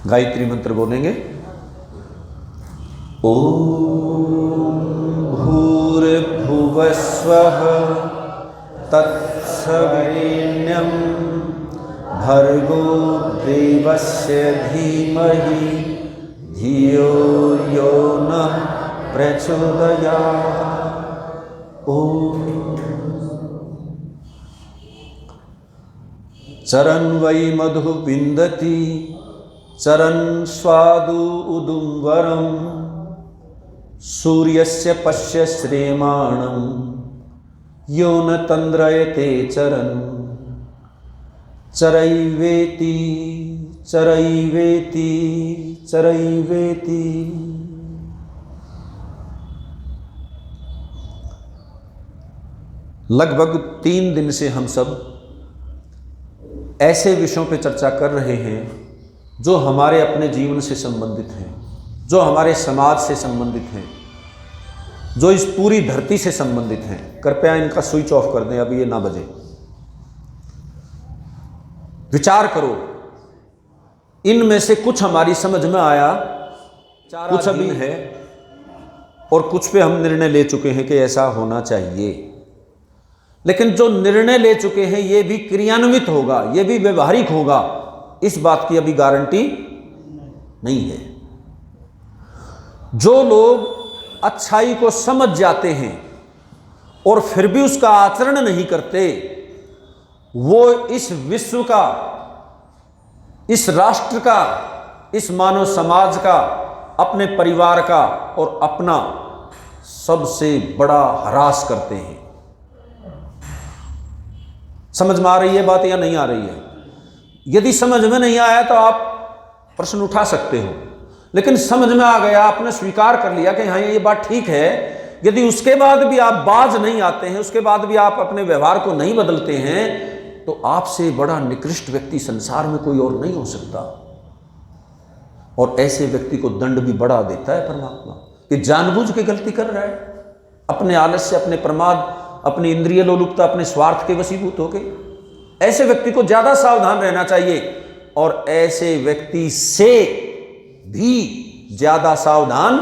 गायत्री मंत्र बोलेंगे। ओम भूर्भुवः स्वः तत्सवितुर्वरेण्यं भर्गो देवस्य धीमहि धियो यो नः प्रचोदयात्। ओम चरन् वै मधु विन्दति चरन् स्वादु उदुम्बरम् सूर्यस्य पश्य श्रेमाणं यो न तन्द्रयते चरन् चरैवेति चरैवेति चरैवेति। लगभग 3 दिन से हम सब ऐसे विषयों पर चर्चा कर रहे हैं जो हमारे अपने जीवन से संबंधित हैं, जो हमारे समाज से संबंधित हैं, जो इस पूरी धरती से संबंधित हैं। कृपया इनका स्विच ऑफ कर दें, अभी ये ना बजे। विचार करो, इनमें से कुछ हमारी समझ में आया, कुछ अभी है और कुछ पे हम निर्णय ले चुके हैं कि ऐसा होना चाहिए। लेकिन जो निर्णय ले चुके हैं ये भी क्रियान्वित होगा, ये भी व्यवहारिक होगा, इस बात की अभी गारंटी नहीं है। जो लोग अच्छाई को समझ जाते हैं और फिर भी उसका आचरण नहीं करते, वो इस विश्व का, इस राष्ट्र का, इस मानव समाज का, अपने परिवार का और अपना सबसे बड़ा ह्रास करते हैं। समझ में आ रही है बात या नहीं आ रही है? यदि समझ में नहीं आया तो आप प्रश्न उठा सकते हो, लेकिन समझ में आ गया, आपने स्वीकार कर लिया कि हाँ ये बात ठीक है। यदि उसके बाद भी आप बाज नहीं आते हैं, उसके बाद भी आप अपने व्यवहार को नहीं बदलते हैं, तो आपसे बड़ा निकृष्ट व्यक्ति संसार में कोई और नहीं हो सकता। और ऐसे व्यक्ति को दंड भी बढ़ा देता है परमात्मा कि जानबूझ के गलती कर रहा है, अपने आलस्य, अपने प्रमाद, अपनी इंद्रिय लोलुपता, अपने स्वार्थ के वशीभूत होके। ऐसे व्यक्ति को ज्यादा सावधान रहना चाहिए और ऐसे व्यक्ति से भी ज्यादा सावधान।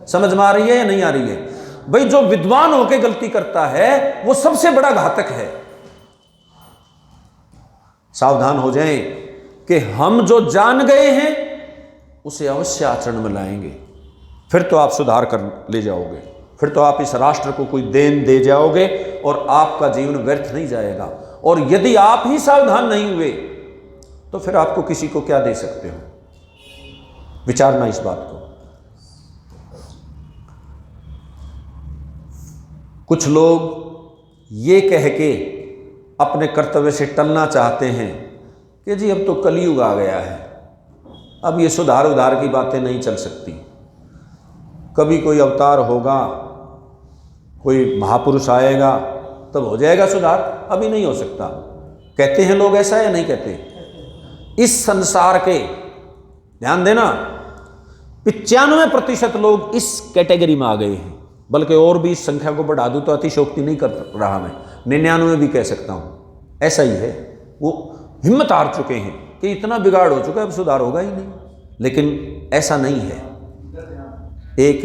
समझ में आ रही है या नहीं आ रही है? भाई जो विद्वान होके गलती करता है वो सबसे बड़ा घातक है। सावधान हो जाएं कि हम जो जान गए हैं उसे अवश्य आचरण में लाएंगे, फिर तो आप सुधार कर ले जाओगे, फिर तो आप इस राष्ट्र को कोई देन दे जाओगे और आपका जीवन व्यर्थ नहीं जाएगा। और यदि आप ही सावधान नहीं हुए तो फिर आपको किसी को क्या दे सकते हो? विचारना इस बात को। कुछ लोग ये कह के अपने कर्तव्य से टलना चाहते हैं कि जी अब तो कलयुग आ गया है, अब ये सुधार उधार की बातें नहीं चल सकती, कभी कोई अवतार होगा, कोई महापुरुष आएगा तब हो जाएगा सुधार, अभी नहीं हो सकता। कहते हैं लोग ऐसा या नहीं कहते? इस संसार के, ध्यान देना, 95% लोग इस कैटेगरी में आ गए हैं। बल्कि और भी इस संख्या को बढ़ा दूं तो अतिशयोक्ति नहीं कर रहा मैं, 99 भी कह सकता हूं। ऐसा ही है, वो हिम्मत हार चुके हैं कि इतना बिगाड़ हो चुका है, अब सुधार होगा ही नहीं। लेकिन ऐसा नहीं है। एक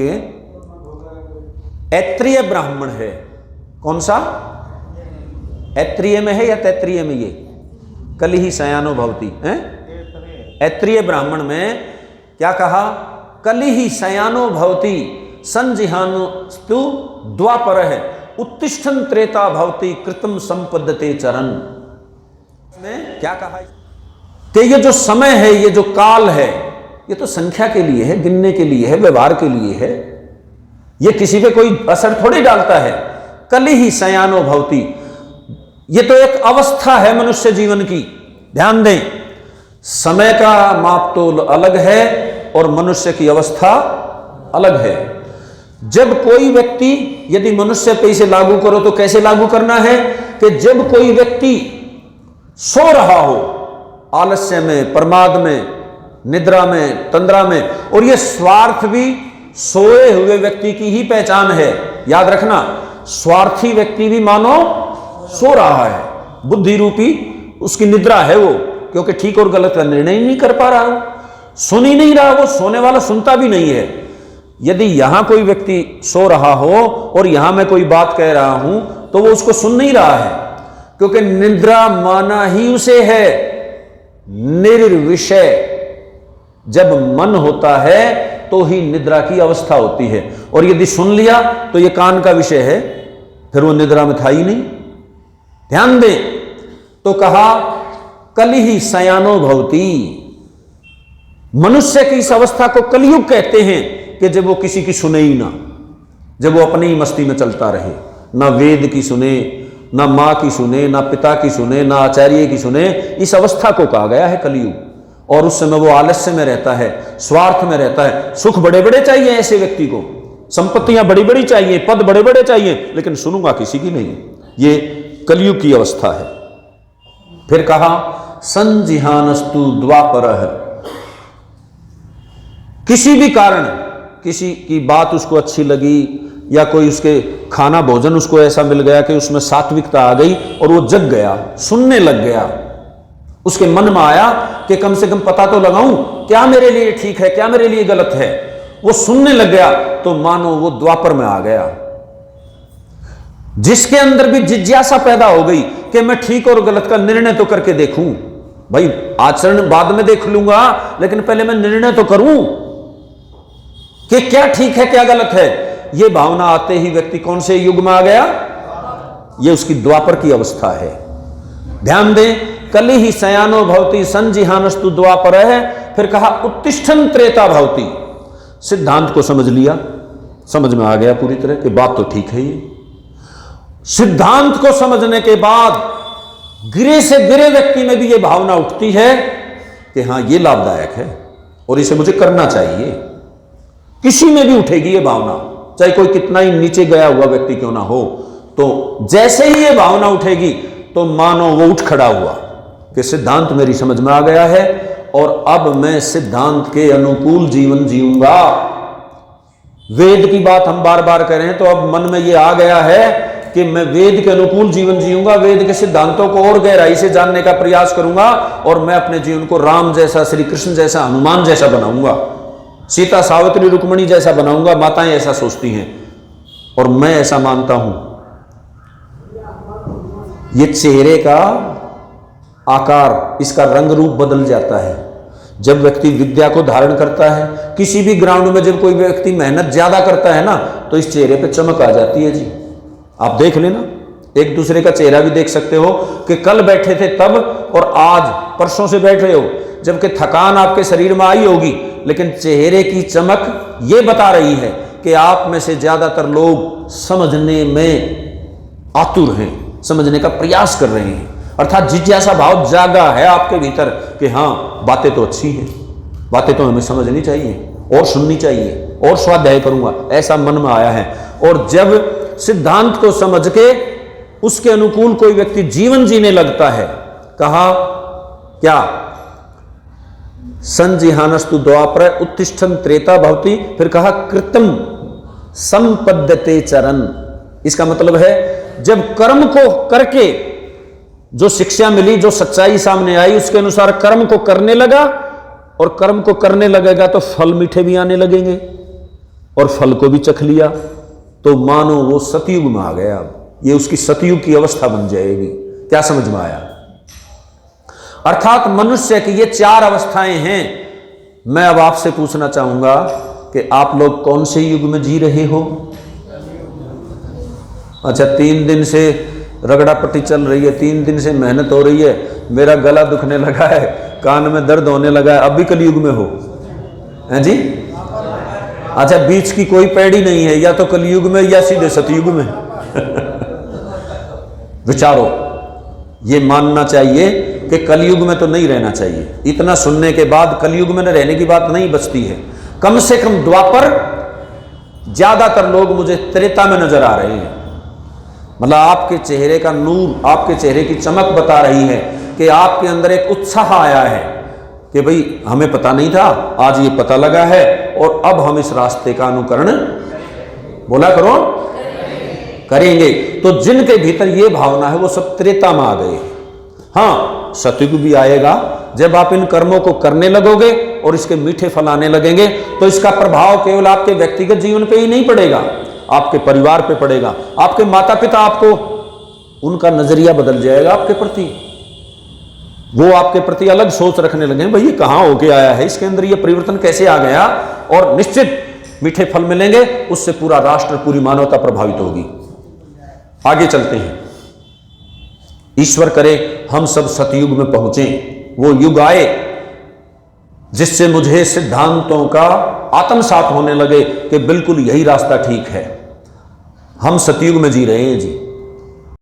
ऐत्रीय ब्राह्मण है, कौन सा? ऐत्रीय में है या तैत्रीय में? ये कली ही शयानो भवति है। ऐत्रीय ब्राह्मण में क्या कहा? कली ही शयानो भवति संजिहानु द्वापर है उत्तिष्ठन् त्रेता भवति कृतम संपद्यते चरण। में क्या कहा कि ये जो समय है, ये जो काल है, ये तो संख्या के लिए है, गिनने के लिए है, व्यवहार के लिए है, ये किसी पे कोई असर थोड़ी डालता है। कली ही शयानो भवति, ये तो एक अवस्था है मनुष्य जीवन की। ध्यान दें, समय का मापतोल अलग है और मनुष्य की अवस्था अलग है। जब कोई व्यक्ति, यदि मनुष्य पे इसे लागू करो तो कैसे लागू करना है कि जब कोई व्यक्ति सो रहा हो, आलस्य में, प्रमाद में, निद्रा में, तंद्रा में, और यह स्वार्थ भी सोए हुए व्यक्ति की ही पहचान है। याद रखना, स्वार्थी व्यक्ति भी मानो सो रहा है, बुद्धि रूपी उसकी निद्रा है वो, क्योंकि ठीक और गलत का निर्णय ही नहीं कर पा रहा हूं, सुन ही नहीं रहा, वो सोने वाला सुनता भी नहीं है। यदि यहां कोई व्यक्ति सो रहा हो और यहां मैं कोई बात कह रहा हूं तो वो उसको सुन नहीं रहा है, क्योंकि निद्रा माना ही उसे है निर्विषय। जब मन होता है तो ही निद्रा की अवस्था होती है, और यदि सुन लिया तो ये कान का विषय है, फिर वो निद्रा में था ही नहीं। ध्यान दें, तो कहा कलिहि शयानो भवति। मनुष्य की इस अवस्था को कलयुग कहते हैं कि जब वो किसी की सुने ही ना, जब वो अपनी ही मस्ती में चलता रहे, ना वेद की सुने, ना मां की सुने, ना पिता की सुने, ना आचार्य की सुने। इस अवस्था को कहा गया है कलयुग। और उस समय वो आलस्य में रहता है, स्वार्थ में रहता है। सुख बड़े बड़े चाहिए ऐसे व्यक्ति को, संपत्तियां बड़ी बड़ी चाहिए, पद बड़े बड़े चाहिए, लेकिन सुनूंगा किसी की नहीं। ये कलयुग की अवस्था है। फिर कहा संजिहानस्तु द्वापरः। किसी भी कारण किसी की बात उसको अच्छी लगी, या कोई उसके खाना भोजन उसको ऐसा मिल गया कि उसमें सात्विकता आ गई और वो जग गया, सुनने लग गया। उसके मन में आया कि कम से कम पता तो लगाऊं क्या मेरे लिए ठीक है, क्या मेरे लिए गलत है। वो सुनने लग गया तो मानो वो द्वापर में आ गया। जिसके अंदर भी जिज्ञासा पैदा हो गई कि मैं ठीक और गलत का निर्णय तो करके देखूं, भाई आचरण बाद में देख लूंगा, लेकिन पहले मैं निर्णय तो करूं कि क्या ठीक है क्या गलत है। यह भावना आते ही व्यक्ति कौन से युग में आ गया? यह उसकी द्वापर की अवस्था है। ध्यान दें, कलिहि शयानो भवति संजिहानस्तु द्वापरः है। फिर कहा उत्तिष्ठन् त्रेता भवति। सिद्धांत को समझ लिया, समझ में आ गया पूरी तरह कि बात तो ठीक है। ये सिद्धांत को समझने के बाद गिरे से गिरे व्यक्ति में भी यह भावना उठती है कि हां ये लाभदायक है और इसे मुझे करना चाहिए। किसी में भी उठेगी ये भावना, चाहे कोई कितना ही नीचे गया हुआ व्यक्ति क्यों ना हो। तो जैसे ही ये भावना उठेगी तो मानो वो उठ खड़ा हुआ कि सिद्धांत मेरी समझ में आ गया है और अब मैं सिद्धांत के अनुकूल जीवन जीऊंगा। वेद की बात हम बार बार कह रहे हैं, तो अब मन में ये आ गया है कि मैं वेद के अनुकूल जीवन जीऊंगा, वेद के सिद्धांतों को और गहराई से जानने का प्रयास करूंगा, और मैं अपने जीवन को राम जैसा, श्री कृष्ण जैसा, हनुमान जैसा बनाऊंगा, सीता सावित्री रुक्मणी जैसा बनाऊंगा। माताएं ऐसा सोचती हैं और मैं ऐसा मानता हूं। ये चेहरे का आकार, इसका रंग रूप बदल जाता है जब व्यक्ति विद्या को धारण करता है। किसी भी ग्राउंड में जब कोई व्यक्ति मेहनत ज्यादा करता है ना, तो इस चेहरे पे चमक आ जाती है जी। आप देख लेना, एक दूसरे का चेहरा भी देख सकते हो कि कल बैठे थे तब और आज परसों से बैठे हो, जबकि थकान आपके शरीर में आई होगी, लेकिन चेहरे की चमक ये बता रही है कि आप में से ज्यादातर लोग समझने में आतुर हैं, समझने का प्रयास कर रहे हैं, अर्थात जिज्ञासा भाव जागा है आपके भीतर कि हाँ बातें तो अच्छी हैं, बातें तो हमें समझनी चाहिए और सुननी चाहिए और स्वाध्याय करूंगा, ऐसा मन में आया है। और जब सिद्धांत को समझ के उसके अनुकूल कोई व्यक्ति जीवन जीने लगता है, कहा क्या? संजिहानस्तु द्वापर उत्तिष्ठन् त्रेता भवति। फिर कहा कृतम संपद्यते चरण। इसका मतलब है जब कर्म को करके जो शिक्षा मिली, जो सच्चाई सामने आई, उसके अनुसार कर्म को करने लगा, और कर्म को करने लगेगा तो फल मीठे भी आने लगेंगे, और फल को भी चख लिया तो मानो वो सतयुग में आ गया। अब ये उसकी सतयुग की अवस्था बन जाएगी। क्या समझ में आया? अर्थात मनुष्य की ये चार अवस्थाएं हैं। मैं अब आपसे पूछना चाहूंगा कि आप लोग कौन से युग में जी रहे हो? अच्छा, 3 दिन से रगड़ा पट्टी चल रही है, 3 दिन से मेहनत हो रही है, मेरा गला दुखने लगा है, कान में दर्द होने लगा है, अब भी कलयुग में हो हैं जी? अच्छा, बीच की कोई पैड़ी नहीं है, या तो कलयुग में या सीधे सतयुग में। विचारो, ये मानना चाहिए कि कलयुग में तो नहीं रहना चाहिए। इतना सुनने के बाद कलयुग में न रहने की बात नहीं बचती है। कम से कम द्वापर, ज्यादातर लोग मुझे त्रेता में नजर आ रहे हैं। मतलब आपके चेहरे का नूर, आपके चेहरे की चमक बता रही है कि आपके अंदर एक उत्साह आया है कि भाई हमें पता नहीं था, आज ये पता लगा है और अब हम इस रास्ते का अनुकरण, बोला करो, करेंगे। तो जिनके भीतर ये भावना है वो सब त्रेता में आ गए। हाँ, सतयुग भी आएगा जब आप इन कर्मों को करने लगोगे और इसके मीठे फल आने लगेंगे तो इसका प्रभाव केवल आपके व्यक्तिगत जीवन पे ही नहीं पड़ेगा, आपके परिवार पे पड़ेगा। आपके माता पिता, आपको उनका नजरिया बदल जाएगा आपके प्रति, वो आपके प्रति अलग सोच रखने लगे, भाई ये कहां होके आया है, इसके अंदर ये परिवर्तन कैसे आ गया। और निश्चित मीठे फल मिलेंगे, उससे पूरा राष्ट्र, पूरी मानवता प्रभावित होगी। आगे चलते हैं। ईश्वर करे हम सब सतयुग में पहुंचे, वो युग आए जिससे मुझे सिद्धांतों का आत्मसात होने लगे कि बिल्कुल यही रास्ता ठीक है। हम सतयुग में जी रहे हैं जी।